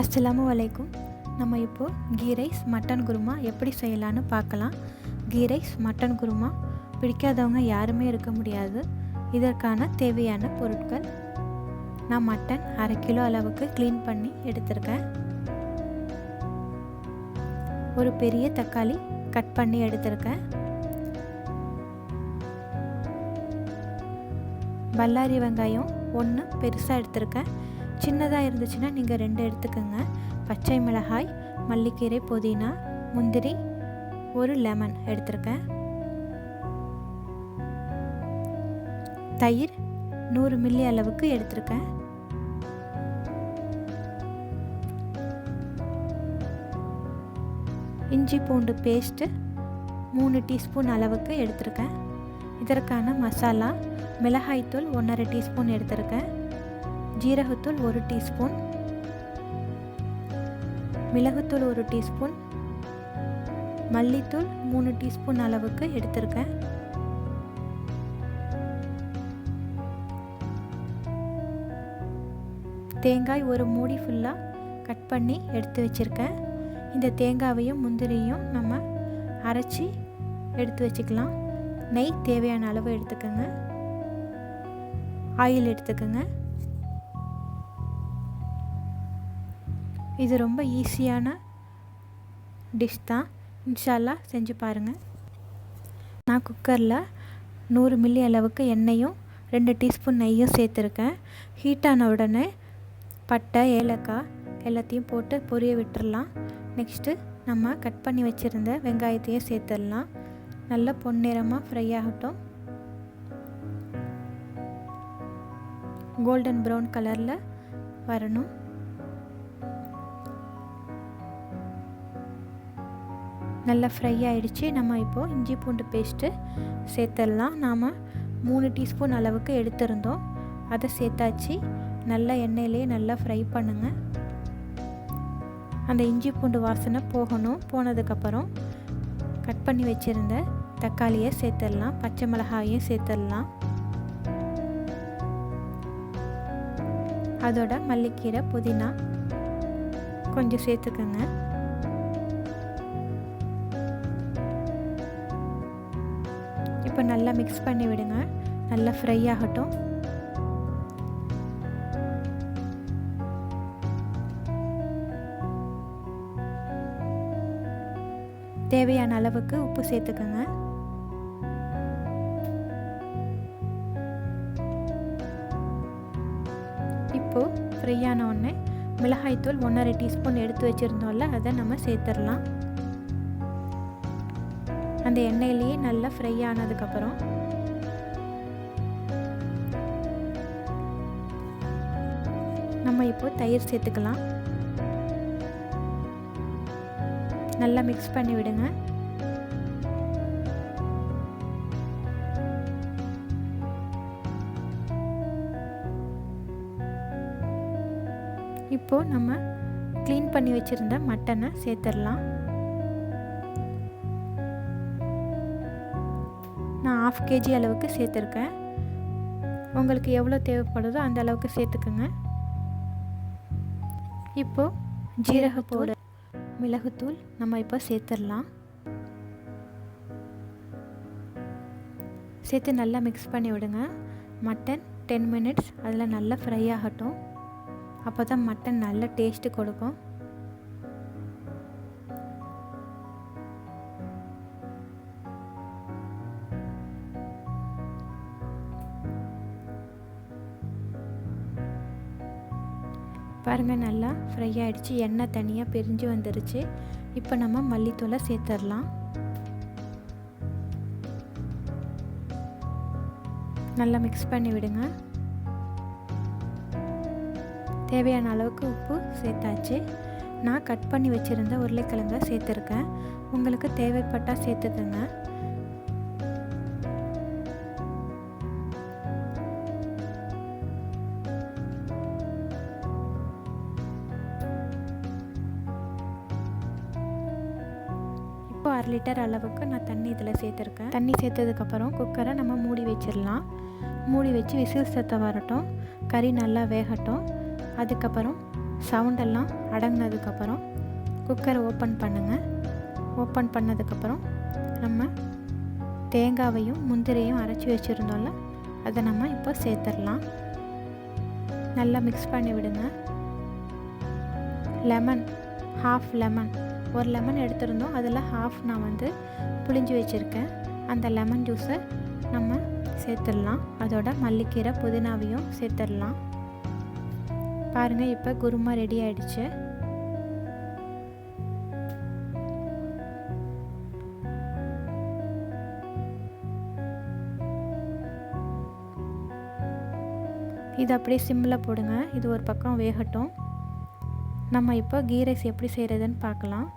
அஸ்ஸலாமு அலைக்கும். நம்ம இப்போது கீ ரைஸ் மட்டன் குருமா எப்படி செய்யலான்னு பார்க்கலாம். கீ ரைஸ் மட்டன் குருமா பிடிக்காதவங்க யாருமே இருக்க முடியாது. இதற்கான தேவையான பொருட்கள்: நான் மட்டன் 1/2 கிலோ அளவுக்கு க்ளீன் பண்ணி எடுத்திருக்கேன். ஒரு பெரிய தக்காளி கட் பண்ணி எடுத்திருக்கேன். பல்லாரி வெங்காயம் 1 பெருசாக எடுத்திருக்கேன். சின்னதாக இருந்துச்சுன்னா நீங்கள் 2 எடுத்துக்கோங்க. பச்சை மிளகாய், மல்லிக்கீரை, புதினா, முந்திரி, ஒரு லெமன் எடுத்திருக்கேன். தயிர் 100 மில்லி அளவுக்கு எடுத்திருக்கேன். இஞ்சி பூண்டு பேஸ்ட்டு 3 டீஸ்பூன் அளவுக்கு எடுத்திருக்கேன். இதற்கான மசாலா: மிளகாய்த்தூள் 1/2 டீஸ்பூன் எடுத்திருக்கேன். ஜீரகத்தூள் 1 டீஸ்பூன், மிளகுத்தூள் 1 டீஸ்பூன், மல்லித்தூள் 3 டீஸ்பூன் அளவுக்கு எடுத்திருக்கேன். தேங்காய் ஒரு மூடி ஃபுல்லாக கட் பண்ணி எடுத்து வச்சுருக்கேன். இந்த தேங்காவையும் முந்திரியும் நம்ம அரைச்சி எடுத்து வச்சுக்கலாம். நெய் தேவையான அளவு எடுத்துக்கோங்க. ஆயில் எடுத்துக்கோங்க. இது ரொம்ப ஈஸியான டிஷ் தான். இன்ஷா அல்லாஹ் செஞ்சு பாருங்கள். நான் குக்கரில் 100 மில்லி அளவுக்கு எண்ணெயும் 2 டீஸ்பூன் நெய்யும் சேர்த்துருக்கேன். ஹீட்டான உடனே பட்டை, ஏலக்காய் எல்லாத்தையும் போட்டு பொரிய விட்டுடலாம். நெக்ஸ்ட்டு நம்ம கட் பண்ணி வச்சுருந்த வெங்காயத்தையும் சேர்த்துடலாம். நல்லா பொன்னிறமாக ஃப்ரை ஆகட்டும். கோல்டன் ப்ரௌன் கலரில் வரணும். நல்லா ஃப்ரை ஆகிடுச்சு. நம்ம இப்போது இஞ்சி பூண்டு பேஸ்ட்டு சேர்த்துடலாம். நாம் 3 டீஸ்பூன் அளவுக்கு எடுத்திருந்தோம், அதை சேர்த்தாச்சு. நல்லா எண்ணெயிலே நல்லா ஃப்ரை பண்ணுங்கள். அந்த இஞ்சி பூண்டு வாசனை போகணும். போனதுக்கப்புறம் கட் பண்ணி வச்சுருந்த தக்காளியை சேர்த்துடலாம். பச்சை மிளகாயும் சேர்த்துடலாம். அதோட மல்லிக்கீரை, புதினா கொஞ்சம் சேர்த்துக்கோங்க. இப்போ நல்லா மிக்ஸ் பண்ணி விடுங்க. நல்லா ஃப்ரை ஆகட்டும். தேவையான அளவுக்கு உப்பு சேர்த்துக்கோங்க. இப்போது ஃப்ரை ஆன உடனே மிளகாய்த்தூள் 1/2 டீஸ்பூன் எடுத்து வச்சுருந்தோம்ல, அதை நம்ம சேர்த்துடலாம். அந்த எண்ணெயிலேயே நல்லா ஃப்ரை ஆனதுக்கப்புறம் நம்ம இப்போது தயிர் சேர்த்துக்கலாம். நல்லா மிக்ஸ் பண்ணி விடுங்க. இப்போது நம்ம க்ளீன் பண்ணி வச்சுருந்த மட்டனை சேர்த்துடலாம். நான் 1/2 கேஜி அளவுக்கு சேர்த்துருக்கேன். உங்களுக்கு எவ்வளோ தேவைப்படுதோ அந்த அளவுக்கு சேர்த்துக்குங்க. இப்போது ஜீரகத்தூள், மிளகுத்தூள் நம்ம இப்போ சேர்த்துடலாம். சேர்த்து நல்லா மிக்ஸ் பண்ணி விடுங்க. மட்டன் 10 மினிட்ஸ் அதில் நல்லா ஃப்ரை ஆகட்டும். அப்போ தான் மட்டன் நல்ல டேஸ்ட்டு கொடுக்கும். பாருங்கள், நல்லா ஃப்ரை ஆகிடுச்சு. எண்ணெய் தனியாக பிரிஞ்சு வந்துருச்சு. இப்போ நம்ம மல்லித்தூளை சேர்த்துடலாம். நல்லா மிக்ஸ் பண்ணி விடுங்க. தேவையான அளவுக்கு உப்பு சேர்த்தாச்சு. நான் கட் பண்ணி வச்சுருந்த உருளைக்கிழங்கை சேர்த்துருக்கேன். உங்களுக்கு தேவைப்பட்டால் சேர்த்துக்கோங்க. இப்போ 1/2 லிட்டர் அளவுக்கு நான் தண்ணி இதில் சேர்த்துருக்கேன். தண்ணி சேர்த்ததுக்கப்புறம் குக்கரை நம்ம மூடி வச்சிடலாம். மூடி வச்சு விசில் சத்தம் வரட்டும். கறி நல்லா வேகட்டும். அதுக்கப்புறம் சவுண்டெல்லாம் அடங்கினதுக்கப்புறம் குக்கரை ஓப்பன் பண்ணுங்கள். ஓப்பன் பண்ணதுக்கப்புறம் நம்ம தேங்காவையும் முந்திரியும் அரைச்சி வச்சுருந்தோம்ல, அதை நம்ம இப்போ சேர்த்துடலாம். நல்லா மிக்ஸ் பண்ணி விடுங்க. லெமன், ஹாஃப் லெமன், ஒரு லெமன் எடுத்துருந்தோம், அதில் ஹாஃப் நான் புளிஞ்சு வச்சுருக்கேன். அந்த லெமன் ஜூஸை நம்ம சேர்த்துடலாம். அதோட மல்லிக்கீரை புதினாவையும் சேர்த்துடலாம். பாருங்கள், இப்போ குருமா ரெடி ஆயிடுச்சு. இது அப்படியே சிம்மில் போடுங்க. இது ஒரு பக்கம் வேகட்டும். நம்ம இப்போ கீ ரைஸ் எப்படி செய்கிறதுன்னு பார்க்கலாம்.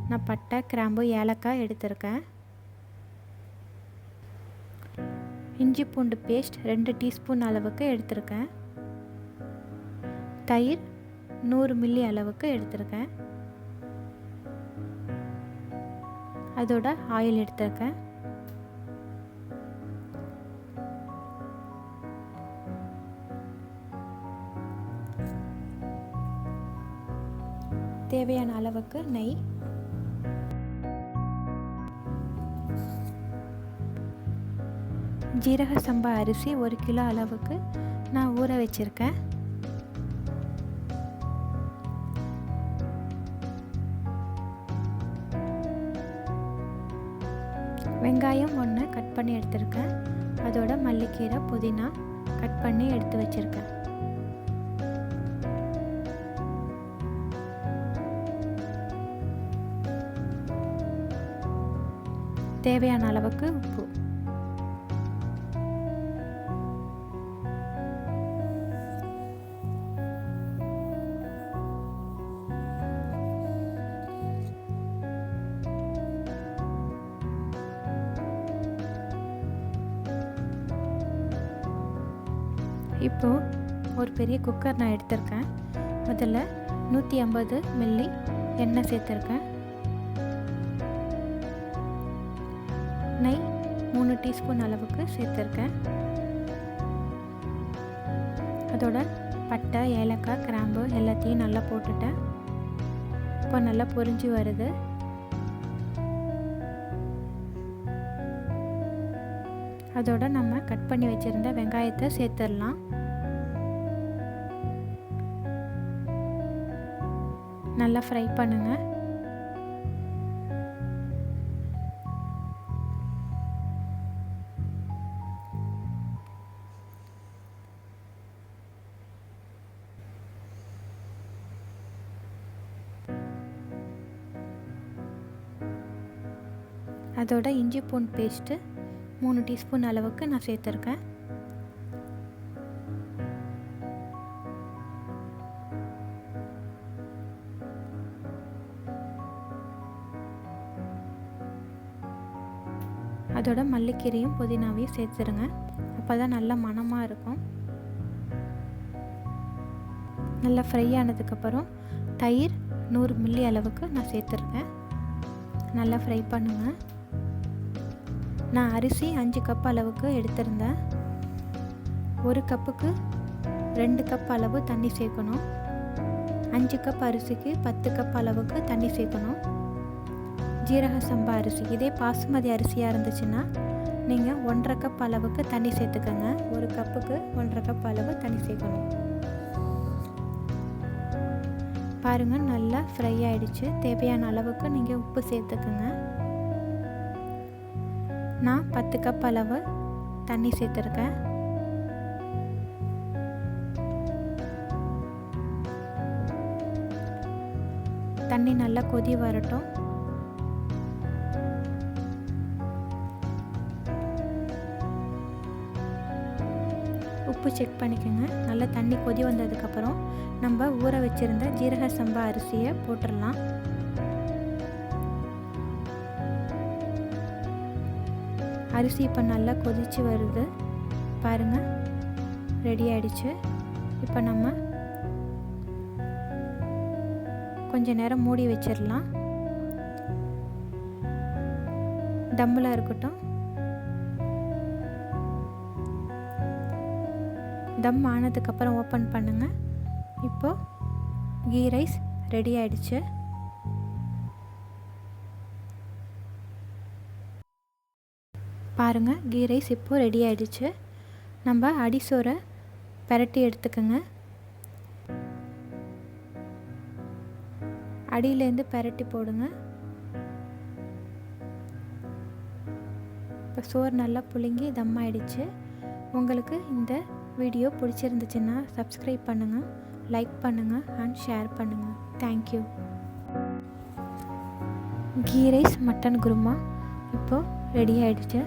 நான் பட்டை, கிராம்பு, ஏலக்காய் எடுத்திருக்கேன். இஞ்சி பூண்டு பேஸ்ட் 2 டீஸ்பூன் அளவுக்கு எடுத்திருக்கேன். தயிர் 100 மில்லி அளவுக்கு எடுத்திருக்கேன். அதோட ஆயில் எடுத்திருக்கேன். தேவையான அளவுக்கு நெய், ஜீரக சம்பா அரிசி 1 கிலோ அளவுக்கு நான் ஊற வச்சுருக்கேன். வெங்காயம் 1 கட் பண்ணி எடுத்திருக்கேன். அதோட மல்லிக்கீரை, புதினா கட் பண்ணி எடுத்து வச்சுருக்கேன். தேவையான அளவுக்கு உப்பு. இப்போ ஒரு பெரிய குக்கர் நான் எடுத்திருக்கேன். அதில் 150 மில்லி எண்ணெய் சேர்த்துருக்கேன். நெய் 3 டீஸ்பூன் அளவுக்கு சேர்த்துருக்கேன். அதோட பட்டை, ஏலக்காய், கிராம்பு எல்லாத்தையும் நல்லா போட்டுட்டேன். இப்போ நல்லா பொரிஞ்சு வருது. அதோட நம்ம கட் பண்ணி வச்சுருந்த வெங்காயத்தை சேர்த்துடலாம். நல்லா ஃப்ரை பண்ணுங்கள். அதோட இஞ்சி பூண்டு பேஸ்ட்டு 3 டீஸ்பூன் அளவுக்கு நான் சேர்த்துருக்கேன். அதோட மல்லிக்கீரையும் புதினாவையும் சேர்த்துருங்க. அப்போ தான் நல்ல மணமாக இருக்கும். நல்லா ஃப்ரை ஆனதுக்கப்புறம் தயிர் 100 மில்லி அளவுக்கு நான் சேர்த்துருக்கேன். நல்லா ஃப்ரை பண்ணுங்கள். நான் அரிசி 5 கப் அளவுக்கு எடுத்திருந்தேன். 1 கப்புக்கு 2 கப் அளவு தண்ணி சேர்க்கணும். 5 கப் அரிசிக்கு 10 கப் அளவுக்கு தண்ணி சேர்க்கணும். ஜீரக சம்பா அரிசி, இதே பாசுமதி அரிசியாக இருந்துச்சுன்னா நீங்கள் 1.5 கப் அளவுக்கு தண்ணி சேர்த்துக்கோங்க. 1 கப்புக்கு 1.5 கப் அளவு தண்ணி சேர்க்கணும். பாருங்கள், நல்லா ஃப்ரை ஆகிடுச்சு. தேவையான அளவுக்கு நீங்கள் உப்பு சேர்த்துக்குங்க. நான் 10 கப் அளவு தண்ணி சேர்த்துருக்கேன். தண்ணி நல்லா கொதி வரட்டும். உப்பு செக் பண்ணிக்கோங்க. நல்லா தண்ணி கொதி வந்ததுக்கப்புறம் நம்ம ஊற வச்சுருந்த ஜீரக சம்பா அரிசியை போட்டுடலாம். அரிசி இப்போ நல்லா கொதித்து வருது. பாருங்கள், ரெடி ஆகிடுச்சு. இப்போ நம்ம கொஞ்ச நேரம் மூடி வச்சிடலாம். தம்மில் இருக்கட்டும். தம் ஆனதுக்கப்புறம் ஓப்பன் பண்ணுங்கள். இப்போது கீ ரைஸ் ரெடி ஆயிடுச்சு. பாருங்கள், கீ ரைஸ் இப்போது ரெடி ஆயிடுச்சு. நம்ம அடிசோரை பிரட்டி எடுத்துக்கோங்க. அடியிலேருந்து பிரட்டி போடுங்க. இப்போ சோறு நல்லா புழுங்கி தம் ஆயிடுச்சு. உங்களுக்கு இந்த வீடியோ பிடிச்சிருந்துச்சுன்னா சப்ஸ்கிரைப் பண்ணுங்கள், லைக் பண்ணுங்கள் அண்ட் ஷேர் பண்ணுங்கள். Thank you. Ghee rice mutton kurma இப்போது ரெடி ஆயிடுச்சு.